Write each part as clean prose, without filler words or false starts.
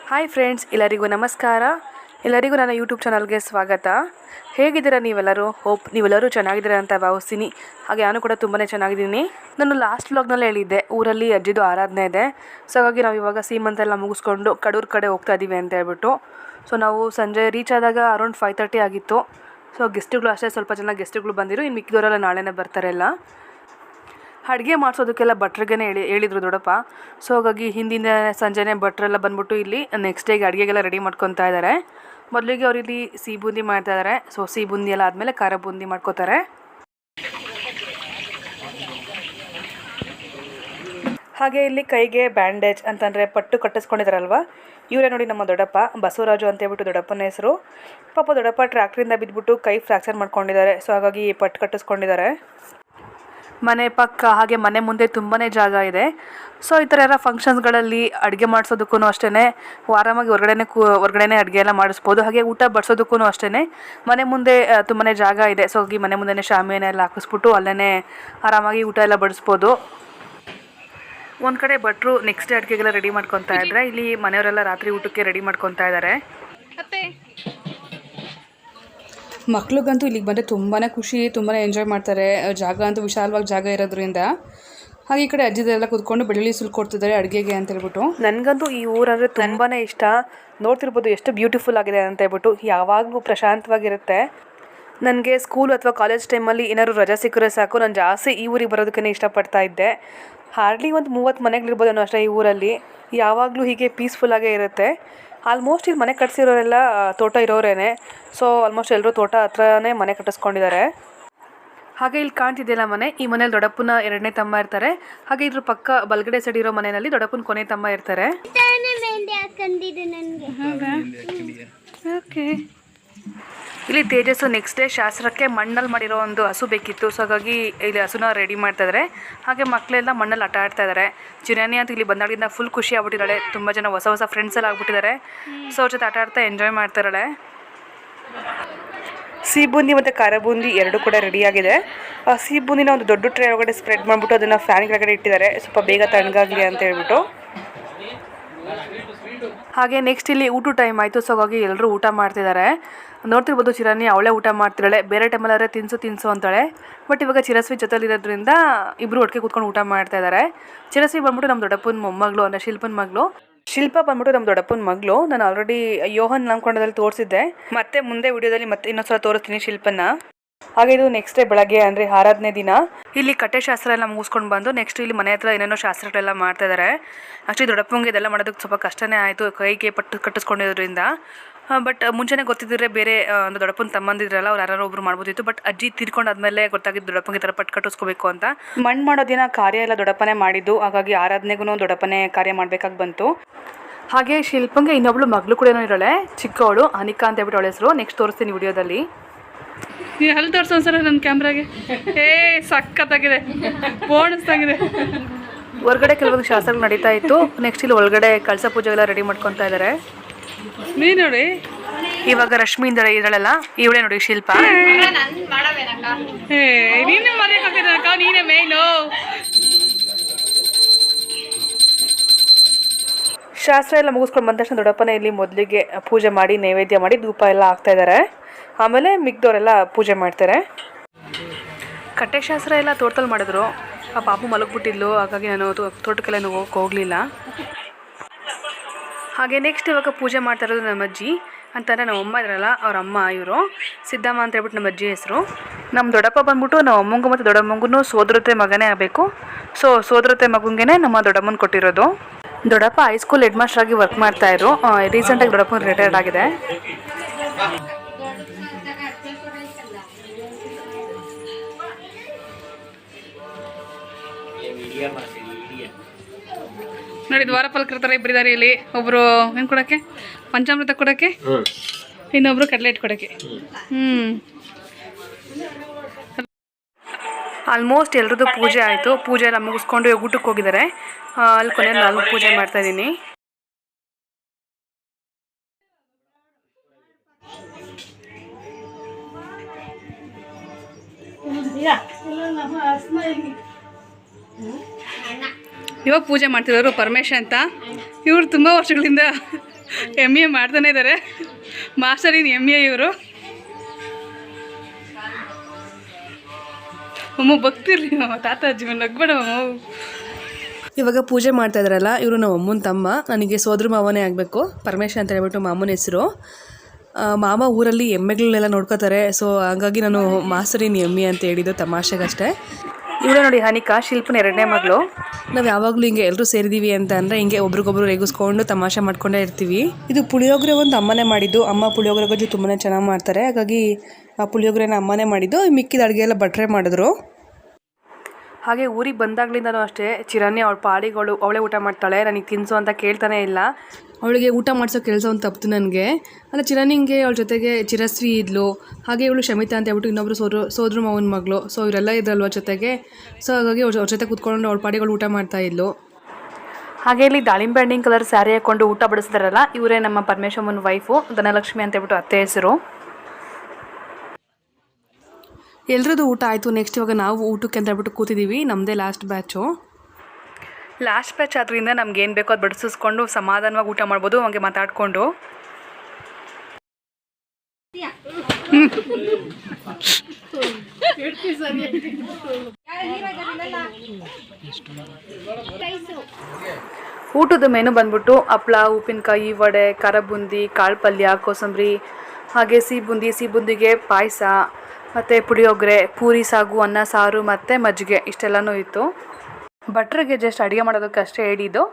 Hi friends, ಎಲ್ಲರಿಗೂ ನಮಸ್ಕಾರ. ಎಲ್ಲರಿಗೂ ನನ್ನ ಯೂಟ್ಯೂಬ್ ಚಾನಲ್ಗೆ ಸ್ವಾಗತ. ಹೇಗಿದ್ದೀರಾ ನೀವೆಲ್ಲರೂ? ಹೋಪ್ ನೀವೆಲ್ಲರೂ ಚೆನ್ನಾಗಿದ್ದೀರಾ ಅಂತ ಭಾವಿಸ್ತೀನಿ. ಹಾಗೆ ನಾನು ಕೂಡ ತುಂಬಾ ಚೆನ್ನಾಗಿದ್ದೀನಿ. ನಾನು ಲಾಸ್ಟ್ ವ್ಲಾಗ್ನಲ್ಲಿ ಹೇಳಿದ್ದೆ ಊರಲ್ಲಿ ಅಜ್ಜಿದು ಆರಾಧನೆ ಇದೆ. ಸೊ ಹಾಗಾಗಿ ನಾವು ಇವಾಗ ಸೀಮಂತೆಲ್ಲ ಮುಗಿಸ್ಕೊಂಡು ಕಡೂರು ಕಡೆ ಹೋಗ್ತಾ ಇದ್ದೀವಿ ಅಂತ ಹೇಳ್ಬಿಟ್ಟು. ಸೊ ನಾವು ಸಂಜೆ ರೀಚ್ ಆದಾಗ ಅರೌಂಡ್ 5:30 ಆಗಿತ್ತು. ಸೊ ಗೆಸ್ಟ್ಗಳು ಅಷ್ಟೇ ಸ್ವಲ್ಪ ಜನ ಗೆಸ್ಟ್ಗಳು ಬಂದಿರು. ಇನ್ನು ಮಿಕ್ಕಿದವರೆಲ್ಲ ನಾಳೆನೇ ಬರ್ತಾರೆ ಎಲ್ಲ. ಅಡುಗೆ ಮಾಡಿಸೋದಕ್ಕೆಲ್ಲ ಭಟ್ರಿಗೆ ಹೇಳಿದರು ದೊಡ್ಡಪ್ಪ. ಸೊ ಹಾಗಾಗಿ ಹಿಂದಿನ ಸಂಜೆನೇ ಭಟ್ರೆಲ್ಲ ಬಂದ್ಬಿಟ್ಟು ಇಲ್ಲಿ ನೆಕ್ಸ್ಟ್ ಡೇಗೆ ಅಡುಗೆಗೆಲ್ಲ ರೆಡಿ ಮಾಡ್ಕೊತಾ ಇದ್ದಾರೆ. ಮೊದಲಿಗೆ ಅವ್ರು ಇಲ್ಲಿ ಸಿಹಿ ಬೂಂದಿ ಮಾಡ್ತಾಯಿದ್ದಾರೆ. ಸೊ ಸಿಹಿ ಬೂಂದಿ ಎಲ್ಲ ಆದಮೇಲೆ ಖಾರ ಬೂಂದಿ ಮಾಡ್ಕೋತಾರೆ. ಹಾಗೆ ಇಲ್ಲಿ ಕೈಗೆ ಬ್ಯಾಂಡೇಜ್ ಅಂತಂದರೆ ಪಟ್ಟು ಕಟ್ಟಿಸ್ಕೊಂಡಿದ್ದಾರಲ್ವ, ಇವರೇ ನೋಡಿ ನಮ್ಮ ದೊಡ್ಡಪ್ಪ. ಬಸವರಾಜು ಅಂತ ಹೇಳ್ಬಿಟ್ಟು ದೊಡ್ಡಪ್ಪನ ಹೆಸರು. ಪಾಪ ದೊಡ್ಡಪ್ಪ ಟ್ರ್ಯಾಕ್ಟ್ರಿಂದ ಬಿದ್ದುಬಿಟ್ಟು ಕೈ ಫ್ರ್ಯಾಕ್ಚರ್ ಮಾಡ್ಕೊಂಡಿದ್ದಾರೆ. ಸೊ ಹಾಗಾಗಿ ಪಟ್ಟು ಕಟ್ಟಿಸ್ಕೊಂಡಿದ್ದಾರೆ. ಮನೆ ಪಕ್ಕ ಹಾಗೆ ಮನೆ ಮುಂದೆ ತುಂಬಾ ಜಾಗ ಇದೆ. ಸೊ ಈ ಥರ ಎಲ್ಲ ಫಂಕ್ಷನ್ಸ್ಗಳಲ್ಲಿ ಅಡುಗೆ ಮಾಡಿಸೋದಕ್ಕೂ ಅಷ್ಟೇ ಆರಾಮಾಗಿ ಹೊರಗಡೆನೇ ಅಡುಗೆ ಎಲ್ಲ ಮಾಡಿಸ್ಬೋದು. ಹಾಗೆ ಊಟ ಬಡಿಸೋದಕ್ಕೂ ಅಷ್ಟೇ ಮನೆ ಮುಂದೆ ತುಂಬಾ ಜಾಗ ಇದೆ. ಸೊ ಹಾಗೆ ಮನೆ ಮುಂದೆ ಶಾಮಿಯಾನ ಎಲ್ಲ ಹಾಕಿಸ್ಬಿಟ್ಟು ಅಲ್ಲೇ ಆರಾಮಾಗಿ ಊಟ ಎಲ್ಲ ಬಡಿಸ್ಬೋದು. ಒಂದು ಕಡೆ ಭಟ್ರು ನೆಕ್ಸ್ಟ್ ಡೇ ಅಡುಗೆಗೆಲ್ಲ ರೆಡಿ ಮಾಡ್ಕೊತಾ ಇದ್ದಾರೆ. ಇಲ್ಲಿ ಮನೆಯವರೆಲ್ಲ ರಾತ್ರಿ ಊಟಕ್ಕೆ ರೆಡಿ ಮಾಡ್ಕೊತಾ ಇದ್ದಾರೆ. ಮಕ್ಳಿಗಂತೂ ಇಲ್ಲಿಗೆ ಬಂದರೆ ತುಂಬಾ ಖುಷಿ, ತುಂಬಾ ಎಂಜಾಯ್ ಮಾಡ್ತಾರೆ. ಜಾಗ ಅಂತೂ ವಿಶಾಲವಾಗಿ ಜಾಗ ಇರೋದ್ರಿಂದ. ಹಾಗೆ ಈ ಕಡೆ ಅಜ್ಜಿದೆಲ್ಲ ಕೂತ್ಕೊಂಡು ಬೆಳ್ಳುಳ್ಳಿ ಸುಲ್ಕೊಡ್ತಿದ್ದಾರೆ ಅಡುಗೆಗೆ ಅಂತ ಹೇಳ್ಬಿಟ್ಟು. ನನಗಂತೂ ಈ ಊರಂದರೆ ತುಂಬಾ ಇಷ್ಟ. ನೋಡ್ತಿರ್ಬೋದು ಎಷ್ಟು ಬ್ಯೂಟಿಫುಲ್ ಆಗಿದೆ ಅಂತ ಹೇಳ್ಬಿಟ್ಟು. ಯಾವಾಗಲೂ ಪ್ರಶಾಂತವಾಗಿರುತ್ತೆ. ನನಗೆ ಸ್ಕೂಲ್ ಅಥವಾ ಕಾಲೇಜ್ ಟೈಮಲ್ಲಿ ಏನಾದ್ರು ರಜೆ ಸಿಕ್ಕರೆ ಸಾಕು, ನಾನು ಜಾಸ್ತಿ ಈ ಊರಿಗೆ ಬರೋದಕ್ಕೇ ಇಷ್ಟಪಡ್ತಾ ಇದ್ದೆ. ಹಾರ್ಡ್ಲಿ ಒಂದು 30 ಮನೆಗಳಿರ್ಬೋದು ಅನ್ನೋ ಅಷ್ಟೇ ಈ ಊರಲ್ಲಿ. ಯಾವಾಗಲೂ ಹೀಗೆ ಪೀಸ್ಫುಲ್ಲಾಗೇ ಇರುತ್ತೆ. ಆಲ್ಮೋಸ್ಟ್ ಇಲ್ಲಿ ಮನೆ ಕಟ್ಸಿರೋರೆಲ್ಲ ತೋಟ ಇರೋರೇನೆ. ಸೊ ಆಲ್ಮೋಸ್ಟ್ ಎಲ್ಲರೂ ತೋಟ ಹತ್ರನೇ ಮನೆ ಕಟ್ಟಿಸ್ಕೊಂಡಿದ್ದಾರೆ. ಹಾಗೆ ಇಲ್ಲಿ ಕಾಣ್ತಿದೆಯಲ್ಲ ಮನೆ, ಈ ಮನೇಲಿ ದೊಡ್ಡಪ್ಪನ 2ನೇ ತಮ್ಮ ಇರ್ತಾರೆ. ಹಾಗೆ ಇದ್ರ ಪಕ್ಕ ಬಲಗಡೆ ಸೈಡ್ ಇರೋ ಮನೆಯಲ್ಲಿ ದೊಡ್ಡಪ್ಪನ ಕೊನೆ ತಮ್ಮ ಇರ್ತಾರೆ. ಓಕೆ. ಇಲ್ಲಿ ತೇಜಸ್ಸು ನೆಕ್ಸ್ಟ್ ಡೇ ಶಾಸ್ತ್ರಕ್ಕೆ ಮಣ್ಣಲ್ಲಿ ಮಾಡಿರೋ ಒಂದು ಹಸು ಬೇಕಿತ್ತು. ಸೊ ಹಾಗಾಗಿ ಇಲ್ಲಿ ಹಸುನ ರೆಡಿ ಮಾಡ್ತಾಯಿದ್ದಾರೆ. ಹಾಗೆ ಮಕ್ಕಳೆಲ್ಲ ಮಣ್ಣಲ್ಲಿ ಆಟ ಆಡ್ತಾ ಇದ್ದಾರೆ. ಚಿರಾನಿ ಅಂತ ಇಲ್ಲಿ ಬಂದಾಗಿಂದ ಫುಲ್ ಖುಷಿ ಆಗ್ಬಿಟ್ಟಿದ್ದಾಳೆ. ತುಂಬ ಜನ ಹೊಸ ಫ್ರೆಂಡ್ಸ್ ಎಲ್ಲ ಆಗ್ಬಿಟ್ಟಿದ್ದಾರೆ. ಸೊ ಅವ್ರ ಜೊತೆ ಆಟ ಆಡ್ತಾ ಎಂಜಾಯ್ ಮಾಡ್ತಾಯಿದ್ದಾಳೆ. ಸಿಹಿ ಬೂಂದಿ ಮತ್ತು ಖಾರ ಬೂಂದಿ ಎರಡೂ ಕೂಡ ರೆಡಿಯಾಗಿದೆ. ಆ ಸಿಹಿ ಬೂಂದಿನ ಒಂದು ದೊಡ್ಡ ಟ್ರೇ ಒಳಗಡೆ ಸ್ಪ್ರೆಡ್ ಮಾಡಿಬಿಟ್ಟು ಅದನ್ನು ಫ್ಯಾನ್ ಕೆಳಗಡೆ ಇಟ್ಟಿದ್ದಾರೆ, ಸ್ವಲ್ಪ ಬೇಗ ತಣ್ಣಗಾಗಲಿ ಅಂತ ಹೇಳ್ಬಿಟ್ಟು. ಹಾಗೆ ನೆಕ್ಸ್ಟ್ ಇಲ್ಲಿ ಊಟ ಟೈಮ್ ಆಯಿತು. ಸೊ ಹಾಗಾಗಿ ಎಲ್ಲರೂ ಊಟ ಮಾಡ್ತಿದ್ದಾರೆ. ನೋಡ್ತಿರ್ಬೋದು ಚಿರಾನಿ ಅವಳೇ ಊಟ ಮಾಡ್ತಿದ್ದಾಳೆ. ಬೇರೆ ಟೈಮಲ್ಲಾದ್ರೆ ತಿನ್ಸು ಅಂತಾಳೆ. ಬಟ್ ಇವಾಗ ಚಿರಸ್ವಿ ಜೊತೆಲಿರೋದ್ರಿಂದ ಇಬ್ಬರು ಒಟ್ಟಿಗೆ ಕೂತ್ಕೊಂಡು ಊಟ ಮಾಡ್ತಾ ಇದ್ದಾರೆ. ಚಿರಸ್ವಿ ಬಂದ್ಬಿಟ್ಟು ನಮ್ಮ ದೊಡ್ಡಪ್ಪನ ಮೊಮ್ಮಗಳು, ಅಂದರೆ ಶಿಲ್ಪನ ಮಗಳು. ಶಿಲ್ಪ ಬಂದ್ಬಿಟ್ಟು ನಮ್ಮ ದೊಡ್ಡಪ್ಪನ ಮಗಳು. ನಾನು ಆಲ್ರೆಡಿ ಯೋಹನ್ ನಾಮಕರಣದಲ್ಲಿ ತೋರಿಸಿದ್ದೆ. ಮತ್ತೆ ಮುಂದೆ ವಿಡಿಯೋದಲ್ಲಿ ಮತ್ತೆ ಇನ್ನೊಂದ್ಸಲ ತೋರಿಸ್ತೀನಿ ಶಿಲ್ಪನ. ಹಾಗೆ ಇದು ನೆಕ್ಸ್ಟ್ ಡೇ ಬೆಳಗ್ಗೆ ಅಂದರೆ ಆರಾಧನೆ ದಿನ. ಇಲ್ಲಿ ಕಟ್ಟೆ ಶಾಸ್ತ್ರ ಎಲ್ಲ ಮುಗಿಸ್ಕೊಂಡು ಬಂದು ನೆಕ್ಸ್ಟ್ ಇಲ್ಲಿ ಮನೆ ಹತ್ರ ಏನೇನೋ ಶಾಸ್ತ್ರಗಳೆಲ್ಲ ಮಾಡ್ತಾ ಇದ್ದಾರೆ. ಆ್ಯಕ್ಚುಲಿ ದೊಡ್ಡಪ್ಪಂಗೆ ಇದೆಲ್ಲ ಮಾಡೋದಕ್ಕೆ ಸ್ವಲ್ಪ ಕಷ್ಟನೇ ಆಯಿತು, ಕೈಗೆ ಪಟ್ಟು ಕಟ್ಟಿಸ್ಕೊಂಡಿರೋದ್ರಿಂದ. ಬಟ್ ಮುಂಚೆನೇ ಗೊತ್ತಿದ್ದರೆ ಬೇರೆ ಒಂದು ದೊಡ್ಡಪ್ಪನ ತಮ್ಮಂದಿದ್ರಲ್ಲ, ಅವ್ರು ಯಾರೋ ಒಬ್ರು ಮಾಡ್ಬೋದಿತ್ತು. ಬಟ್ ಅಜ್ಜಿ ತೀರ್ಕೊಂಡಾದ್ಮೇಲೆ ಗೊತ್ತಾಗಿದ್ದು ದೊಡ್ಡಪ್ಪಂಗೆ ಥರ ಪಟ್ಟು ಕಟ್ಟಿಸ್ಕೋಬೇಕು ಅಂತ. ಮಣ್ಣು ಮಾಡೋ ದಿನ ಕಾರ್ಯ ಎಲ್ಲ ದೊಡ್ಡಪ್ಪನೇ ಮಾಡಿದ್ದು. ಹಾಗಾಗಿ ಆರಾಧನೆಗೂ ದೊಡ್ಡಪ್ಪನೇ ಕಾರ್ಯ ಮಾಡಬೇಕಾಗಿ ಬಂತು. ಹಾಗೆ ಶಿಲ್ಪಂಗೆ ಇನ್ನೊಬ್ಳು ಮಗಳು ಕೂಡ ಇರೋಳೆ, ಚಿಕ್ಕವಳು ಅನಿಕಾ ಅಂತ ಹೇಳ್ಬಿಟ್ಟು ಅವಳ ಹೆಸರು. ನೆಕ್ಸ್ಟ್ ತೋರಿಸ್ತೀನಿ ವಿಡಿಯೋದಲ್ಲಿ. ನೀನು ಅಲ್ಲಿ ತೋರಿಸೋ ಒಂದ್ಸಲ ನನ್ನ ಕ್ಯಾಮ್ರಾಗೆ. ಸಖತ್ತಾಗಿದೆ, ಬೋಣಿಸ್ತಾಗಿದೆ. ಹೊರಗಡೆ ಕೆಲವೊಂದು ಶಾಸ್ತ್ರಗಳು ನಡೀತಾ ಇತ್ತು. ನೆಕ್ಸ್ಟ್ ಇಲ್ಲಿ ಒಳಗಡೆ ಕಳಸ ಪೂಜೆ ಎಲ್ಲ ರೆಡಿ ಮಾಡ್ಕೊತಾ ಇದ್ದಾರೆ. ನೀನು ನೋಡಿ ಇವಾಗ ರಶ್ಮಿ ಇದ್ದಾಳೆಲ್ಲ, ಇವಳೇ ನೋಡಿ ಶಿಲ್ಪ. ನೀನು ಮನೆಗೆ ನೀನೇ ಮೇಯ್ನು. ಶಾಸ್ತ್ರ ಎಲ್ಲ ಮುಗಿಸ್ಕೊಂಡು ಬಂದ ತಕ್ಷಣ ದೊಡ್ಡಪ್ಪನೇ ಇಲ್ಲಿ ಮೊದಲಿಗೆ ಪೂಜೆ ಮಾಡಿ ನೈವೇದ್ಯ ಮಾಡಿ ಧೂಪ ಎಲ್ಲ ಹಾಕ್ತಾ ಇದ್ದಾರೆ. ಆಮೇಲೆ ಮಿಕ್ದವರೆಲ್ಲ ಪೂಜೆ ಮಾಡ್ತಾರೆ. ಕಟ್ಟೆ ಶಾಸ್ತ್ರ ಎಲ್ಲ ತೋಟದಲ್ಲಿ ಮಾಡಿದ್ರು. ಆ ಪಾಪು ಮಲಗಿಬಿಟ್ಟಿದ್ಲು, ಹಾಗಾಗಿ ನಾನು ತೋಟಕ್ಕೆಲ್ಲ ಹೋಗಲಿಲ್ಲ. ಹಾಗೆ ನೆಕ್ಸ್ಟ್ ಇವಾಗ ಪೂಜೆ ಮಾಡ್ತಾ ಇರೋದು ನಮ್ಮ ಅಜ್ಜಿ ಅಂತಂದರೆ ನಮ್ಮ ಅಮ್ಮ ಇದ್ರಲ್ಲ, ಅವ್ರ ಅಮ್ಮ ಇವರು ಸಿದ್ದಮ್ಮ ಅಂತ ಹೇಳ್ಬಿಟ್ಟು ನಮ್ಮ ಅಜ್ಜಿ ಹೆಸರು. ನಮ್ಮ ದೊಡ್ಡಪ್ಪ ಬಂದ್ಬಿಟ್ಟು ನಮ್ಮ ಅಮ್ಮಂಗೂ ಮತ್ತು ದೊಡ್ಡಮ್ಮಂಗೂ ಸೋದರತೆ ಮಗನೇ ಆಗಬೇಕು. ಸೊ ಸೋದರತೆ ಮಗಂಗೆ ನಮ್ಮ ದೊಡ್ಡಮ್ಮನ ಕೊಟ್ಟಿರೋದು. ದೊಡ್ಡಪ್ಪ ಹೈಸ್ಕೂಲ್ ಹೆಡ್ ಮಾಸ್ಟರ್ ಆಗಿ ವರ್ಕ್ ಮಾಡ್ತಾಯಿದ್ರು. ರೀಸೆಂಟಾಗಿ ದೊಡ್ಡಪ್ಪನ ರಿಟೈರ್ಡ್ ಆಗಿದೆ. ನೋಡಿ ದ್ವಾರಪಾಲಕರ ಥರ ಇಬ್ಬರಿದ್ದಾರೆ ಇಲ್ಲಿ. ಒಬ್ಬರು ಏನು ಕೊಡೋಕ್ಕೆ, ಪಂಚಾಮೃತ ಕೊಡೋಕ್ಕೆ, ಇನ್ನೊಬ್ರು ಕಡ್ಲೆಟ್ ಕೊಡೋಕ್ಕೆ. ಆಲ್ಮೋಸ್ಟ್ ಎಲ್ರದ್ದು ಪೂಜೆ ಆಯಿತು. ಪೂಜೆ ಎಲ್ಲ ಮುಗಿಸ್ಕೊಂಡು ಊಟಕ್ಕೆ ಹೋಗಿದ್ದಾರೆ. ಅಲ್ಲಿ ಕೊನೆಯಲ್ಲಿ ನಾನು ಪೂಜೆ ಮಾಡ್ತಾಯಿದ್ದೀನಿ. ಇವಾಗ ಪೂಜೆ ಮಾಡ್ತಿರೋರು ಪರಮೇಶ ಅಂತ. ಇವರು ತುಂಬ ವರ್ಷಗಳಿಂದ ಎಮ್ ಎ ಮಾಡ್ತಾನೆ ಇದ್ದಾರೆ. ಮಾಸ್ಟರ್ ಇನ್ ಎಮ್ ಎ ಇವರು. ಅಮ್ಮ ಭಕ್ತಿರ್ಲಿ ತಾತ ಅಜ್ಜಿ ಮೇಲೆ ನಗ್ಬೇಡ. ಇವಾಗ ಪೂಜೆ ಮಾಡ್ತಾ ಇದ್ದಾರಲ್ಲ, ಇವರು ನಮ್ಮ ಅಮ್ಮನ ತಮ್ಮ, ನನಗೆ ಸೋದರ ಮಾವನೇ ಆಗಬೇಕು, ಪರಮೇಶ ಅಂತ ಹೇಳ್ಬಿಟ್ಟು ಮಾಮನ ಹೆಸರು. ಮಾಮ ಊರಲ್ಲಿ ಎಮ್ಮೆಗಳನ್ನೆಲ್ಲ ನೋಡ್ಕೋತಾರೆ, ಸೊ ಹಾಗಾಗಿ ನಾನು ಮಾಸ್ಟರ್ ಇನ್ ಎಮ್ಮೆ ಅಂತ ಹೇಳಿದ್ದು ತಮಾಷೆಗಷ್ಟೇ. ಇವಳು ನೋಡಿ ಹನಿಕಾ, ಶಿಲ್ಪನ 2ನೇ ಮಗಳು. ನಾವು ಯಾವಾಗಲೂ ಹಿಂಗೆ ಎಲ್ಲರೂ ಸೇರಿದ್ದೀವಿ ಅಂತ ಅಂದರೆ ಹಿಂಗೆ ಒಬ್ರಿಗೊಬ್ರು ರೇಗಿಸ್ಕೊಂಡು ತಮಾಷೆ ಮಾಡ್ಕೊಂಡೇ ಇರ್ತೀವಿ. ಇದು ಪುಳಿಯೋಗರೆ ಒಂದು ಅಮ್ಮನೇ ಮಾಡಿದ್ದು. ಅಮ್ಮ ಪುಳಿಯೋಗರೆ ಗೊಜ್ಜು ತುಂಬಾ ಚೆನ್ನಾಗಿ ಮಾಡ್ತಾರೆ, ಹಾಗಾಗಿ ಆ ಪುಳಿಯೋಗರೆನ ಅಮ್ಮನೇ ಮಾಡಿದ್ದು. ಮಿಕ್ಕಿದ ಅಡುಗೆ ಎಲ್ಲ ಭಟ್ರೆ ಮಾಡಿದ್ರು. ಹಾಗೆ ಊರಿಗೆ ಬಂದಾಗ್ಲಿಂದನೂ ಅಷ್ಟೇ ಚಿರಾನಿ ಅವಳ ಪಾಡಿಗಳು ಅವಳೇ ಊಟ ಮಾಡ್ತಾಳೆ, ನನಗೆ ತಿನ್ಸು ಅಂತ ಕೇಳ್ತಾನೆ ಇಲ್ಲ. ಅವಳಿಗೆ ಊಟ ಮಾಡಿಸೋ ಕೆಲಸ ಒಂದು ತಪ್ಪಿತು ನನಗೆ. ಅಲ್ಲ, ಚಿರಾನಿಂಗೆ ಅವಳ ಜೊತೆಗೆ ಚಿರಸ್ವಿ ಇದ್ಲು, ಹಾಗೆ ಇವಳು ಶಮಿತಾ ಅಂತ ಹೇಳ್ಬಿಟ್ಟು ಇನ್ನೊಬ್ರು ಸೋದ್ರ ಮಾವನ ಮಗಳು. ಸೊ ಇವರೆಲ್ಲ ಇದ್ರಲ್ವ ಜೊತೆಗೆ. ಸೊ ಹಾಗಾಗಿ ಅವ್ರ ಜೊತೆ ಕೂತ್ಕೊಂಡು ಅವಳ ಪಾಡಿಗಳು ಊಟ ಮಾಡ್ತಾ ಇದ್ಲು. ಹಾಗೆ ಇಲ್ಲಿ ದಾಳಿಂಬೆ ಹಣ್ಣಿನ ಕಲರ್ ಸ್ಯಾರಿ ಹಾಕ್ಕೊಂಡು ಊಟ ಬಡಿಸಿದಾರಲ್ಲ, ಇವರೇ ನಮ್ಮ ಪರಮೇಶಮ್ಮನ ವೈಫು, ಧನಲಕ್ಷ್ಮಿ ಅಂತ ಹೇಳ್ಬಿಟ್ಟು ಅತ್ತೆ ಹೆಸರು. ಎಲ್ರದ್ದು ಊಟ ಆಯಿತು. ನೆಕ್ಸ್ಟ್ ಇವಾಗ ನಾವು ಊಟಕ್ಕೆ ಅಂತ ಹೇಳ್ಬಿಟ್ಟು ಕೂತಿದ್ದೀವಿ. ನಮ್ಮದೇ ಲಾಸ್ಟ್ ಬ್ಯಾಚ್ ಆದ್ದರಿಂದ ನಮ್ಗೆ ಏನು ಬೇಕೋ ಅದು ಬಡಿಸಿಸ್ಕೊಂಡು ಸಮಾಧಾನವಾಗಿ ಊಟ ಮಾಡ್ಬೋದು, ಹಂಗೆ ಮಾತಾಡಿಕೊಂಡು. ಊಟದ ಮೆನು ಬಂದ್ಬಿಟ್ಟು ಹಪ್ಳ, ಉಪ್ಪಿನಕಾಯಿ, ವಡೆ, ಖಾರ ಬೂಂದಿ, ಕಾಳು ಪಲ್ಯ, ಕೋಸಂಬರಿ, ಹಾಗೆ ಸಿಹಿ ಪಾಯಸ ಮತ್ತು ಪುಳಿಯೋಗರೆ, ಪೂರಿ, ಸಾಗು, ಅನ್ನ, ಸಾರು ಮತ್ತು ಮಜ್ಜಿಗೆ ಇಷ್ಟೆಲ್ಲನೂ ಇತ್ತು. ಭಟ್ರಿಗೆ ಜಸ್ಟ್ ಅಡುಗೆ ಮಾಡೋದಕ್ಕೆ ಅಷ್ಟೇ ಹೇಳಿದ್ದು.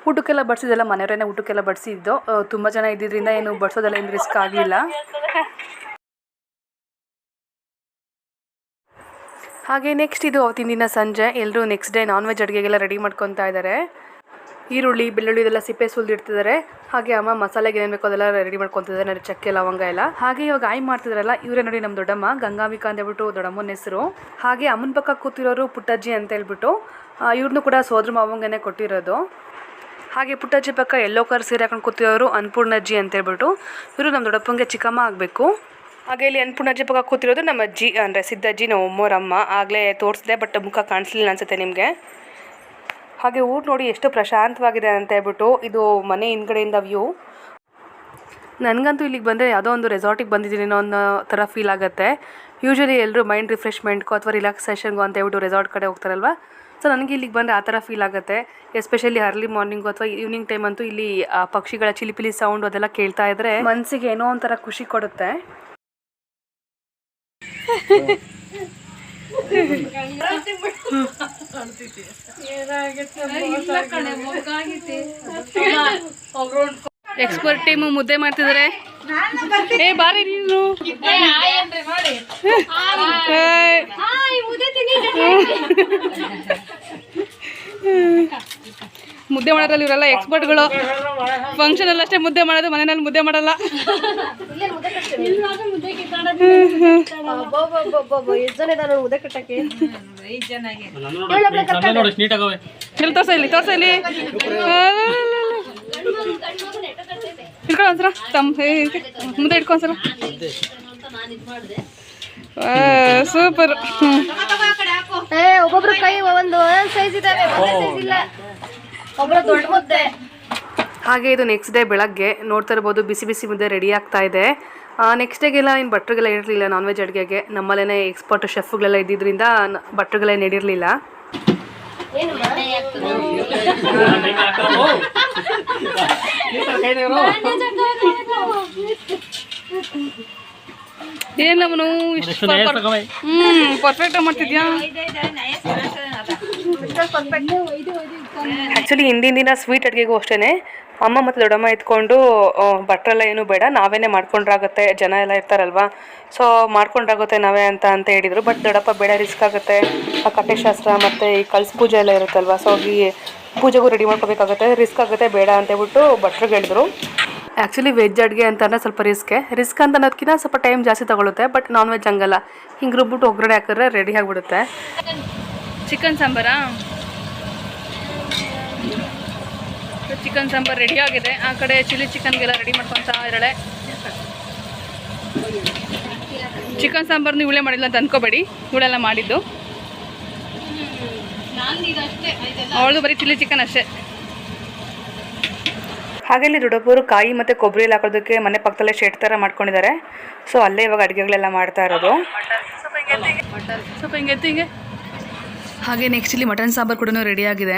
ಊಟಕ್ಕೆಲ್ಲ ಬಡಿಸಿದ್ದೆಲ್ಲ ಮನೆಯವರೇನೆ ಊಟಕ್ಕೆಲ್ಲ ಬಡಿಸಿದ್ದು. ತುಂಬ ಜನ ಇದ್ದಿದ್ದರಿಂದ ಏನು ಬಡಿಸೋದೆಲ್ಲ ಏನು ರಿಸ್ಕ್ ಆಗಲಿಲ್ಲ. ಹಾಗೆ ನೆಕ್ಸ್ಟ್ ಇದು ಅವತ್ತಿನ ದಿನ ಸಂಜೆ ಎಲ್ಲರೂ ನೆಕ್ಸ್ಟ್ ಡೇ ನಾನ್ ವೆಜ್ ಅಡುಗೆಗೆಲ್ಲ ರೆಡಿ ಮಾಡ್ಕೊತಾ ಇದ್ದಾರೆ. ಈರುಳ್ಳಿ, ಬೆಳ್ಳುಳ್ಳಿ ಇದೆಲ್ಲ ಸಿಪ್ಪೆ ಸುಲಿದಿಡ್ತಿದ್ದಾರೆ. ಹಾಗೆ ಅಮ್ಮ ಮಸಾಲೆಗೆ ಏನೇನು ಬೇಕೋ ಅದೆಲ್ಲ ರೆಡಿ ಮಾಡ್ಕೊತಿದ್ದಾರೆ, ನೋಡಿ ಚಕ್ಕೆ, ಲವಂಗ ಎಲ್ಲ. ಹಾಗೆ ಇವಾಗ ಆಯ್ ಮಾಡ್ತಿದಾರಲ್ಲ, ಇವರೇ ನೋಡಿ ನಮ್ಮ ದೊಡ್ಡಮ್ಮ, ಗಂಗಾಂಬಿಕಾ ಅಂತ ಹೇಳ್ಬಿಟ್ಟು ದೊಡ್ಡಮ್ಮನ ಹೆಸರು. ಹಾಗೆ ಅಮ್ಮನ ಪಕ್ಕ ಕೂತಿರೋರು ಪುಟ್ಟಜ್ಜಿ ಅಂತ ಹೇಳ್ಬಿಟ್ಟು, ಇವ್ರನ್ನೂ ಕೂಡ ಸೋದ್ರ ಮಾವಂಗನೇ ಕೊಟ್ಟಿರೋದು. ಹಾಗೆ ಪುಟ್ಟಜ್ಜಿ ಪಕ್ಕ ಎಲ್ಲೋ ಕಲರ್ ಸೀರೆ ಹಾಕೊಂಡು ಕೂತಿರೋರು ಅನ್ನಪೂರ್ಣಜ್ಜಿ ಅಂತ ಹೇಳ್ಬಿಟ್ಟು, ಇವರು ನಮ್ಮ ದೊಡ್ಡಪ್ಪಂಗೆ ಚಿಕ್ಕಮ್ಮ ಆಗಬೇಕು. ಹಾಗೆ ಇಲ್ಲಿ ಅನ್ನಪೂರ್ಣಜ್ಜಿ ಪಕ್ಕ ಕೂತಿರೋದು ನಮ್ಮ ಅಜ್ಜಿ ಅಂದರೆ ಸಿದ್ದಜ್ಜಿ, ನಮ್ಮ ಅಮ್ಮೋರಮ್ಮ. ಆಗಲೇ ತೋರಿಸಿದೆ, ಬಟ್ ಮುಖ ಕಾಣಿಸ್ಲಿಲ್ಲ ಅನಿಸುತ್ತೆ ನಿಮಗೆ. ಹಾಗೆ ಊರು ನೋಡಿ ಎಷ್ಟು ಪ್ರಶಾಂತವಾಗಿದೆ ಅಂತ ಹೇಳ್ಬಿಟ್ಟು, ಇದು ಮನೆ ಹಿಂದ್ಗಡೆಯಿಂದ ವ್ಯೂ. ನನಗಂತೂ ಇಲ್ಲಿಗೆ ಬಂದರೆ ಯಾವುದೋ ಒಂದು ರೆಸಾರ್ಟಿಗೆ ಬಂದಿದ್ದೀನಿ ಅನ್ನೋ ಒಂದು ಥರ ಫೀಲ್ ಆಗುತ್ತೆ. ಯೂಶ್ವಲಿ ಎಲ್ಲರೂ ಮೈಂಡ್ ರಿಫ್ರೆಶ್ಮೆಂಟ್ಗೋ ಅಥವಾ ರಿಲ್ಯಾಕ್ಸೇಷನ್ಗೋ ಅಂತ ಹೇಳ್ಬಿಟ್ಟು ರೆಸಾರ್ಟ್ ಕಡೆ ಹೋಗ್ತಾರಲ್ವ. ಸೊ ನನಗೆ ಇಲ್ಲಿಗೆ ಬಂದರೆ ಆ ಥರ ಫೀಲ್ ಆಗುತ್ತೆ. ಎಸ್ಪೆಷಲಿ ಅರ್ಲಿ ಮಾರ್ನಿಂಗು ಅಥವಾ ಈವ್ನಿಂಗ್ ಟೈಮ್ ಅಂತೂ ಇಲ್ಲಿ ಪಕ್ಷಿಗಳ ಚಿಲಿಪಿಲಿ ಸೌಂಡ್ ಅದೆಲ್ಲ ಕೇಳ್ತಾ ಇದ್ದರೆ ಮನಸ್ಸಿಗೆ ಏನೋ ಒಂಥರ ಖುಷಿ ಕೊಡುತ್ತೆ. ಎಕ್ಸ್ಪರ್ಟ್ ಟೀಮು ಮುದ್ದೆ ಮಾಡ್ತಿದ್ದಾರೆ. ಏ ಬಾರಿ ನೀನು ಮುದ್ದೆ ಮಾಡೋದ್ರಲ್ಲಿ ಇವರೆಲ್ಲ ಎಕ್ಸ್ಪರ್ಟ್ಗಳು. ಫಂಕ್ಷನಲ್ಲಿ ಅಷ್ಟೇ ಮುದ್ದೆ ಮಾಡೋದು, ಮನೆಯಲ್ಲಿ ಮುದ್ದೆ ಮಾಡಲ್ಲ. ತೋರ್ಸ ಇಲ್ಲಿ ಇಟ್ಕೊಳ್ಳೋ ಒಂದ್ಸಲ ಮುದ್ದೆ ಇಟ್ಕೊಂಡ್ಸಲ. ಸೂಪರ್. ಒಬ್ಬೊಬ್ರು ಕೈ ಒಂದು ಸೈಜ್ ಇದಾವೆ, ಒಬ್ಬರು ದೊಡ್ಡ ಮುದ್ದೆ. ಹಾಗೆ ಇದು ನೆಕ್ಸ್ಟ್ ಡೇ ಬೆಳಗ್ಗೆ ನೋಡ್ತಾ ಇರ್ಬೋದು, ಬಿಸಿ ಬಿಸಿ ಮುದ್ದೆ ರೆಡಿ ಆಗ್ತಾ ಇದೆ. ನೆಕ್ಸ್ಟ್ ಡೇಗೆಲ್ಲ ಇನ್ನು ಭಟ್ರಿಗೆಲ್ಲ ಇರಲಿಲ್ಲ ನಾನ್ ವೆಜ್ ಅಡುಗೆಗೆ. ನಮ್ಮಲ್ಲೇ ಎಕ್ಸ್ಪರ್ಟ್ ಶೆಫ್ಗಳೆಲ್ಲ ಇದ್ದಿದ್ದರಿಂದ ಭಟ್ರಿಗೆಲ್ಲ ನೀಡಿರಲಿಲ್ಲ. ಏನವನು ಇಷ್ಟು ಪರ್ಫೆಕ್ಟ್ ಮಾಡ್ತಿದ್ಯಾ? ಆ್ಯಕ್ಚುಲಿ ಹಿಂದಿನ ದಿನ ಸ್ವೀಟ್ ಅಡುಗೆಗೂ ಅಷ್ಟೇ ಅಮ್ಮ ಮತ್ತು ದೊಡ್ಡಮ್ಮ ಎತ್ಕೊಂಡು ಭಟ್ರೆಲ್ಲ ಏನೂ ಬೇಡ, ನಾವೇ ಮಾಡ್ಕೊಂಡ್ರಾಗುತ್ತೆ, ಜನ ಎಲ್ಲ ಇರ್ತಾರಲ್ವ, ಸೊ ಮಾಡ್ಕೊಂಡ್ರಾಗುತ್ತೆ ನಾವೇ ಅಂತ ಹೇಳಿದರು. ಬಟ್ ದೊಡ್ಡಪ್ಪ ಬೇಡ, ರಿಸ್ಕ್ ಆಗುತ್ತೆ, ಆ ಕಟ್ಟೆಶಾಸ್ತ್ರ ಮತ್ತು ಈ ಕಳ್ಸ ಪೂಜೆ ಎಲ್ಲ ಇರುತ್ತಲ್ವ, ಸೊ ಈ ಪೂಜೆಗೂ ರೆಡಿ ಮಾಡ್ಕೋಬೇಕಾಗುತ್ತೆ, ರಿಸ್ಕ್ ಆಗುತ್ತೆ, ಬೇಡ ಅಂತೇಳ್ಬಿಟ್ಟು ಭಟ್ರಿಗೆ ಹೇಳಿದ್ರು. ಆ್ಯಕ್ಚುಲಿ ವೆಜ್ ಅಡುಗೆ ಅಂತಂದರೆ ಸ್ವಲ್ಪ ರಿಸ್ಕ್ ಅಂತ ಅನ್ನೋದಕ್ಕಿಂತ ಸ್ವಲ್ಪ ಟೈಮ್ ಜಾಸ್ತಿ ತೊಗೊಳುತ್ತೆ. ಬಟ್ ನಾನ್ ವೆಜ್ ಹಂಗಲ್ಲ, ಹಿಂಗೆ ರುಬ್ಬಿಟ್ಟು ಒಗ್ಗರಣೆ ಹಾಕಿದ್ರೆ ರೆಡಿ ಆಗಿಬಿಡುತ್ತೆ. ಚಿಕನ್ ಸಾಂಬಾರಾ? ಚಿಕನ್ ಸಾಂಬಾರು ರೆಡಿ ಆಗಿದೆ. ಆ ಕಡೆ ಚಿಲ್ಲಿ ಚಿಕನ್ಗೆಲ್ಲ ರೆಡಿ ಮಾಡ್ಕೊತಾ ಇದ್ದಾಳೆ. ಚಿಕನ್ ಸಾಂಬಾರ್ನು ಇವಳೇ ಮಾಡಿಲ್ಲ ಅಂತ ಅಂದ್ಕೋಬೇಡಿ, ಇವಳೆಲ್ಲ ಮಾಡಿದ್ದು. ಅವಳದು ಬರೀ ಚಿಲ್ಲಿ ಚಿಕನ್ ಅಷ್ಟೇ. ಹಾಗೆ ಇಲ್ಲಿ ದೊಡ್ಡಪ್ಪರು ಕಾಯಿ ಮತ್ತು ಕೊಬ್ಬರಿ ಎಲ್ಲ ಹಾಕೋದಕ್ಕೆ ಮನೆ ಪಕ್ಕದಲ್ಲೇ ಶೆಡ್ ಥರ ಮಾಡ್ಕೊಂಡಿದ್ದಾರೆ. ಸೊ ಅಲ್ಲೇ ಇವಾಗ ಅಡುಗೆಗಳೆಲ್ಲ ಮಾಡ್ತಾ ಇರೋದು. ಸ್ವಲ್ಪ ಹಿಂಗೆ ಹಾಗೆ ನೆಕ್ಸ್ಟ್ ಇಲ್ಲಿ ಮಟನ್ ಸಾಂಬಾರು ಕೂಡ ರೆಡಿ ಆಗಿದೆ.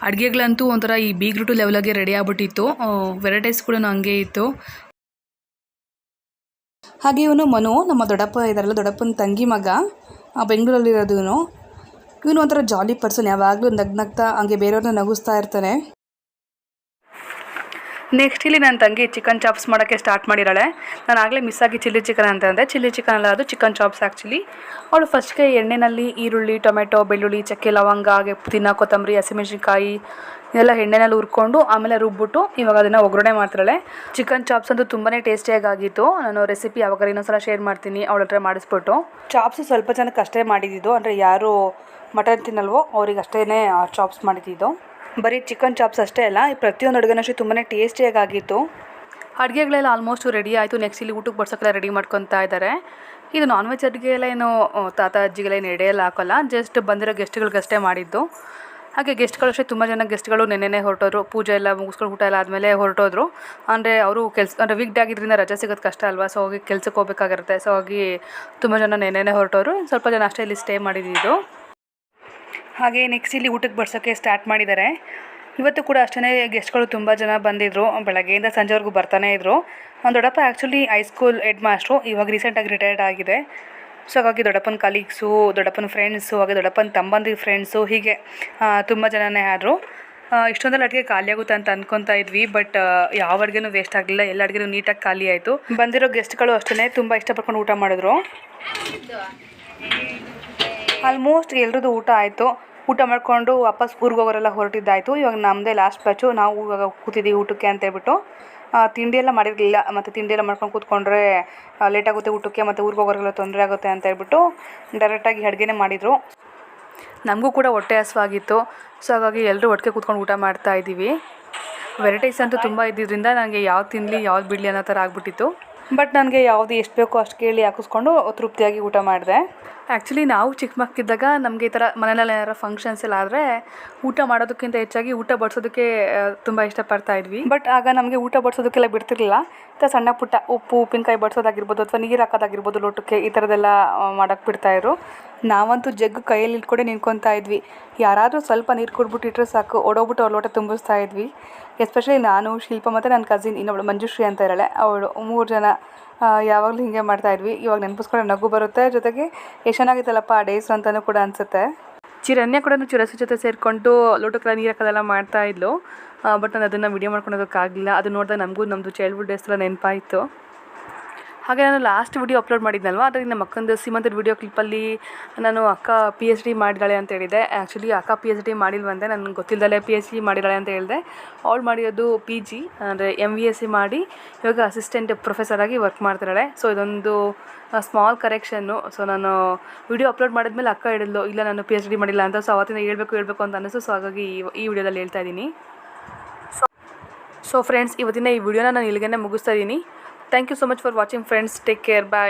ಅಡುಗೆಗಳಂತೂ ಒಂಥರ ಈ ಬೀಗ್ರೂಟು ಲೆವೆಲಾಗೆ ರೆಡಿ ಆಗ್ಬಿಟ್ಟಿತ್ತು. ವೆರೈಟೀಸ್ ಕೂಡ ಹಂಗೆ ಇತ್ತು. ಹಾಗೆ ಇವನು ಮನು, ನಮ್ಮ ದೊಡ್ಡಪ್ಪ ಇದ್ದಾರಲ್ಲ, ದೊಡ್ಡಪ್ಪನ ತಂಗಿ ಮಗ, ಬೆಂಗಳೂರಲ್ಲಿರೋದು ಇವನು ಒಂಥರ ಜಾಲಿ ಪರ್ಸನ್. ಯಾವಾಗಲೂ ನಗ್ನಗ್ತಾ ಹಂಗೆ ಬೇರೆಯವ್ರನ್ನ ನಗಿಸ್ತಾ ಇರ್ತಾನೆ. ನೆಕ್ಸ್ಟ್ ಇಲ್ಲಿ ನನ್ನ ತಂಗಿ ಚಿಕನ್ ಚಾಪ್ಸ್ ಮಾಡೋಕ್ಕೆ ಸ್ಟಾರ್ಟ್ ಮಾಡಿದ್ದಾಳೆ. ನಾನು ಆಗಲೇ ಮಿಸ್ ಆಗಿ ಚಿಲ್ಲಿ ಚಿಕನ್ ಅಂತ ಅಂದೆ. ಚಿಲ್ಲಿ ಚಿಕನ್ ಅಲ್ಲ, ಅದು ಚಿಕನ್ ಚಾಪ್ಸ್ ಆ್ಯಕ್ಚುಲಿ. ಅವಳು ಫಸ್ಟ್ಗೆ ಎಣ್ಣೆಯಲ್ಲಿ ಈರುಳ್ಳಿ, ಟೊಮೆಟೊ, ಬೆಳ್ಳುಳ್ಳಿ, ಚಕ್ಕೆ, ಲವಂಗ, ಹಾಗೆ ಪುದೀನ, ಕೊತ್ತಂಬರಿ, ಹಸಿಮೆಣಸಿನ್ಕಾಯಿ ಇದೆಲ್ಲ ಎಣ್ಣೆನಲ್ಲಿ ಹುರ್ಕೊಂಡು ಆಮೇಲೆ ರುಬ್ಬಿಟ್ಟು ಇವಾಗ ಅದನ್ನು ಒಗ್ಗರಣೆ ಮಾಡ್ತಾಳೆ. ಚಿಕನ್ ಚಾಪ್ಸ್ ಅಂತೂ ತುಂಬಾ ಟೇಸ್ಟಿಯಾಗಿತ್ತು. ನಾನು ರೆಸಿಪಿ ಯಾವಾಗ ಇನ್ನೊಂದ್ಸಲ ಶೇರ್ ಮಾಡ್ತೀನಿ ಅವಳ ಹತ್ರ ಮಾಡಿಸ್ಬಿಟ್ಟು. ಚಾಪ್ಸ್ ಸ್ವಲ್ಪ ಜನಕ್ಕೆ ಅಷ್ಟೇ ಮಾಡಿದ್ದು, ಅಂದರೆ ಯಾರು ಮಟನ್ ತಿನ್ನಲ್ವೋ ಅವ್ರಿಗೆ ಅಷ್ಟೇ ಚಾಪ್ಸ್ ಮಾಡಿದ್ದು. ಬರೀ ಚಿಕನ್ ಚಾಪ್ಸ್ ಅಷ್ಟೇ ಅಲ್ಲ, ಪ್ರತಿಯೊಂದು ಅಡುಗೆನೂ ಅಷ್ಟೇ ತುಂಬಾ ಟೇಸ್ಟಿಯಾಗಿತ್ತು. ಅಡುಗೆಗಳೆಲ್ಲ ಆಲ್ಮೋಸ್ಟ್ ರೆಡಿ ಆಯಿತು. ನೆಕ್ಸ್ಟ್ ಇಲ್ಲಿ ಊಟಕ್ಕೆ ಬಡ್ಸೋಕ್ಕೆಲ್ಲ ರೆಡಿ ಮಾಡ್ಕೊತಾ ಇದ್ದಾರೆ. ಇದು ನಾನ್ ವೆಜ್ ಅಡುಗೆ ಎಲ್ಲ ಏನು ತಾತ ಅಜ್ಜಿಗೆಲ್ಲ ಏನು ಎಡೆಯೆಲ್ಲ ಹಾಕೋಲ್ಲ, ಜಸ್ಟ್ ಬಂದಿರೋ ಗೆಸ್ಟ್ಗಳಿಗಷ್ಟೇ ಮಾಡಿದ್ದು. ಹಾಗೆ ಗೆಸ್ಟ್ಗಳು ಅಷ್ಟೇ ತುಂಬ ಜನ ಗೆಸ್ಟ್ಗಳು ನೆನ್ನೆನೇ ಹೊರಟೋದ್ರು. ಪೂಜೆ ಎಲ್ಲ ಮುಗಿಸ್ಕೊಂಡು ಊಟ ಎಲ್ಲ ಆದಮೇಲೆ ಹೊರಟೋದ್ರು. ಅಂದರೆ ಅವರು ಅಂದರೆ ವೀಕ್ ಡೇ ಆಗಿದ್ದರಿಂದ ರಜೆ ಸಿಗೋದು ಕಷ್ಟ ಅಲ್ವಾ, ಸೊ ಹೋಗಿ ಕೆಲ್ಸಕ್ಕೆ ಹೋಗ್ಬೇಕಾಗಿರುತ್ತೆ. ಸೊ ಹೋಗಿ ತುಂಬ ಜನ ನೆನ್ನೆನೇ ಹೊರಟೋರು. ಸ್ವಲ್ಪ ಜನ ಅಷ್ಟೇ ಇಲ್ಲಿ ಸ್ಟೇ ಮಾಡಿದ್ದು. ಹಾಗೆ ನೆಕ್ಸ್ಟ್ ಇಲ್ಲಿ ಊಟಕ್ಕೆ ಬಡ್ಸೋಕ್ಕೆ ಸ್ಟಾರ್ಟ್ ಮಾಡಿದ್ದಾರೆ. ಇವತ್ತು ಕೂಡ ಅಷ್ಟೇ ಗೆಸ್ಟ್ಗಳು ತುಂಬ ಜನ ಬಂದಿದ್ದರು. ಬೆಳಗ್ಗೆಯಿಂದ ಸಂಜೆವರೆಗೂ ಬರ್ತಾನೆ ಇದ್ದರು. ನನ್ನ ದೊಡ್ಡಪ್ಪ ಆ್ಯಕ್ಚುಲಿ ಹೈಸ್ಕೂಲ್ ಹೆಡ್ ಮಾಸ್ಟ್ರು, ಇವಾಗ ರೀಸೆಂಟಾಗಿ ರಿಟೈರ್ಡ್ ಆಗಿದೆ. ಸೊ ಹಾಗಾಗಿ ದೊಡ್ಡಪ್ಪನ ಕಲೀಗ್ಸು, ದೊಡ್ಡಪ್ಪನ ಫ್ರೆಂಡ್ಸು, ಹಾಗೆ ದೊಡ್ಡಪ್ಪನ ತಮ್ಮಂದಿರ ಫ್ರೆಂಡ್ಸು, ಹೀಗೆ ತುಂಬ ಜನನೇ ಆದರು. ಇಷ್ಟೊಂದೆಲ್ಲ ಅಡುಗೆ ಖಾಲಿ ಆಗುತ್ತೆ ಅಂತ ಅಂದ್ಕೊತಾ ಇದ್ವಿ, ಬಟ್ ಯಾವ ಅಡುಗೆನೂ ವೇಸ್ಟ್ ಆಗಲಿಲ್ಲ. ಎಲ್ಲ ಅಡುಗೆನೂ ನೀಟಾಗಿ ಖಾಲಿ ಆಯಿತು. ಬಂದಿರೋ ಗೆಸ್ಟ್ಗಳು ಅಷ್ಟೇ ತುಂಬ ಇಷ್ಟಪಡ್ಕೊಂಡು ಊಟ ಮಾಡಿದ್ರು. ಆಲ್ಮೋಸ್ಟ್ ಎಲ್ರದ್ದು ಊಟ ಆಯಿತು. ಊಟ ಮಾಡಿಕೊಂಡು ವಾಪಸ್ ಊರಿಗೆ ಹೋಗೋರೆಲ್ಲ ಹೊರಟಿದ್ದಾಯಿತು. ಇವಾಗ ನಮ್ಮದೇ ಲಾಸ್ಟ್ ಬ್ಯಾಚು. ನಾವು ಇವಾಗ ಕೂತಿದ್ದೀವಿ ಊಟಕ್ಕೆ ಅಂತೇಳ್ಬಿಟ್ಟು. ತಿಂಡಿ ಎಲ್ಲ ಮಾಡಿರಲಿಲ್ಲ, ಮತ್ತು ತಿಂಡಿ ಎಲ್ಲ ಮಾಡ್ಕೊಂಡು ಕೂತ್ಕೊಂಡ್ರೆ ಲೇಟಾಗುತ್ತೆ ಊಟಕ್ಕೆ, ಮತ್ತು ಊರಿಗೆ ಹೋಗೋರಿಗೆಲ್ಲ ತೊಂದರೆ ಆಗುತ್ತೆ ಅಂತ ಹೇಳ್ಬಿಟ್ಟು ಡೈರೆಕ್ಟಾಗಿ ಅಡುಗೆನೇ ಮಾಡಿದರು. ನಮಗೂ ಕೂಡ ಹೊಟ್ಟೆ ಹಸಿವಾಗಿತ್ತು. ಸೊ ಹಾಗಾಗಿ ಎಲ್ಲರೂ ಒಟ್ಟಿಗೆ ಕೂತ್ಕೊಂಡು ಊಟ ಮಾಡ್ತಾ ಇದ್ದೀವಿ. ವೆರೈಟೀಸ್ ಅಂತೂ ತುಂಬ ಇದ್ದಿದ್ದರಿಂದ ನನಗೆ ಯಾವ್ದು ತಿನ್ನಲಿ ಯಾವ್ದು ಬಿಡಲಿ ಅನ್ನೋ ಥರ ಆಗಿಬಿಟ್ಟಿತ್ತು. ಬಟ್ ನನಗೆ ಯಾವುದು ಎಷ್ಟು ಬೇಕೋ ಅಷ್ಟು ಕೇಳಿ ಹಾಕಿಸ್ಕೊಂಡು ತೃಪ್ತಿಯಾಗಿ ಊಟ ಮಾಡಿದೆ. ಆ್ಯಕ್ಚುಲಿ ನಾವು ಚಿಕ್ಕ ಮಕ್ಕಳಿದ್ದಾಗ ನಮಗೆ ಈ ಥರ ಮನೆಯಲ್ಲಿ ಏನಾರು ಫಂಕ್ಷನ್ಸ್ ಎಲ್ಲ ಆದರೆ ಊಟ ಮಾಡೋದಕ್ಕಿಂತ ಹೆಚ್ಚಾಗಿ ಊಟ ಬಡಿಸೋದಕ್ಕೆ ತುಂಬ ಇಷ್ಟಪಡ್ತಾ ಇದ್ವಿ. ಬಟ್ ಆಗ ನಮಗೆ ಊಟ ಬಡಿಸೋದಕ್ಕೆಲ್ಲ ಬಿಡ್ತಿರ್ಲಿಲ್ಲ. ಮತ್ತು ಸಣ್ಣ ಪುಟ್ಟ ಉಪ್ಪಿನಕಾಯಿ ಬಡಿಸೋದಾಗಿರ್ಬೋದು, ಅಥವಾ ನೀರು ಹಾಕೋದಾಗಿರ್ಬೋದು ಲೋಟಕ್ಕೆ, ಈ ಥರದ್ದೆಲ್ಲ ಮಾಡೋಕ್ಕೆ ಬಿಡ್ತಾಯಿದ್ರು. ನಾವಂತೂ ಜಗ್ಗು ಕೈಯಲ್ಲಿ ಇಟ್ಕೊಂಡೆ ನಿಂತ್ಕೊತಾ ಇದ್ವಿ. ಯಾರಾದರೂ ಸ್ವಲ್ಪ ನೀರು ಕುಡ್ಬಿಟ್ಟು ಇಟ್ಟರೆ ಸಾಕು, ಓಡೋಗ್ಬಿಟ್ಟು ಅವ್ರ ಲೋಟ ತುಂಬಿಸ್ತಾ ಇದ್ವಿ. ಎಸ್ಪೆಷಲಿ ನಾನು, ಶಿಲ್ಪ ಮತ್ತು ನನ್ನ ಕಸಿನ್ ಇನ್ನೊಬ್ಳು ಮಂಜುಶ್ರೀ ಅಂತ ಇದ್ದಾಳೆ, ಅವಳು, 3 ಜನ ಯಾವಾಗಲೂ ಹೀಗೆ ಮಾಡ್ತಾಯಿದ್ವಿ. ಇವಾಗ ನೆನಪಿಸ್ಕೊಂಡ್ರೆ ನಗು ಬರುತ್ತೆ, ಜೊತೆಗೆ ಎಷ್ಟು ಚೆನ್ನಾಗಿತ್ತಲ್ಲಪ್ಪ ಆ ಡೇಸ್ ಅಂತಲೂ ಕೂಡ ಅನಿಸುತ್ತೆ. ಚಿರನ್ಯ ಕೂಡ ಚಿರಸ್ವಿ ಜೊತೆ ಸೇರಿಕೊಂಡು ಲೋಟಕ್ಕೆಲ್ಲ ನೀರು ಹಾಕೋದೆಲ್ಲ ಮಾಡ್ತಾಯಿದ್ಲು. ಬಟ್ ನಾನು ಅದನ್ನು ವಿಡಿಯೋ ಮಾಡ್ಕೊಳೋದಕ್ಕಾಗಲಿಲ್ಲ. ಅದು ನೋಡಿದಾಗ ನಮ್ಮದು ಚೈಲ್ಡ್ಹುಡ್ ಡೇಸ್ ಎಲ್ಲ ನೆನಪಾಯಿತು. ಹಾಗೆ ನಾನು ಲಾಸ್ಟ್ ವಿಡಿಯೋ ಅಪ್ಲೋಡ್ ಮಾಡಿದ್ನಲ್ವ, ಅದರಿಂದ ನಮ್ಮ ಅಕ್ಕಂದು ಸೀಮಂತದ ವಿಡಿಯೋ ಕ್ಲಿಪ್ಪಲ್ಲಿ ನಾನು ಅಕ್ಕ PhD ಮಾಡಿದ್ದಾಳೆ ಅಂತ ಹೇಳಿದೆ. ಆ್ಯಕ್ಚುಲಿ ಅಕ್ಕ PhD ಮಾಡಿಲ್ವಂತೆ, ನನಗೆ ಗೊತ್ತಿಲ್ಲದಲ್ಲೇ PhD ಮಾಡಿದ್ದಾಳೆ ಅಂತ ಹೇಳಿದೆ. ಅವಳು ಮಾಡಿರೋದು PG ಅಂದರೆ MVSC ಮಾಡಿ ಇವಾಗ ಅಸಿಸ್ಟೆಂಟ್ ಪ್ರೊಫೆಸರ್ ಆಗಿ ವರ್ಕ್ ಮಾಡ್ತಿದ್ದಾಳೆ. ಸೊ ಇದೊಂದು ಸ್ಮಾಲ್ ಕರೆಕ್ಷನ್ನು. ಸೊ ನಾನು ವಿಡಿಯೋ ಅಪ್ಲೋಡ್ ಮಾಡಿದ್ಮೇಲೆ ಅಕ್ಕ ಹೇಳಿದ್ಲು, ಇಲ್ಲ ನಾನು PhD ಮಾಡಿಲ್ಲ ಅಂತ. ಸೊ ಅವತ್ತಿಂದ ಹೇಳ್ಬೇಕು ಅಂತ ಅನ್ನಿಸ್ತು. ಸೊ ಹಾಗಾಗಿ ಈ ವಿಡಿಯೋದಲ್ಲಿ ಹೇಳ್ತಾ ಇದ್ದೀನಿ. ಸೊ ಫ್ರೆಂಡ್ಸ್, ಇವತ್ತಿನ ಈ ವಿಡಿಯೋನ ನಾನು ಇಲ್ಲಿಗೆ ಮುಗಿಸ್ತಾ ಇದ್ದೀನಿ. Thank you so much for watching friends. Take care. Bye.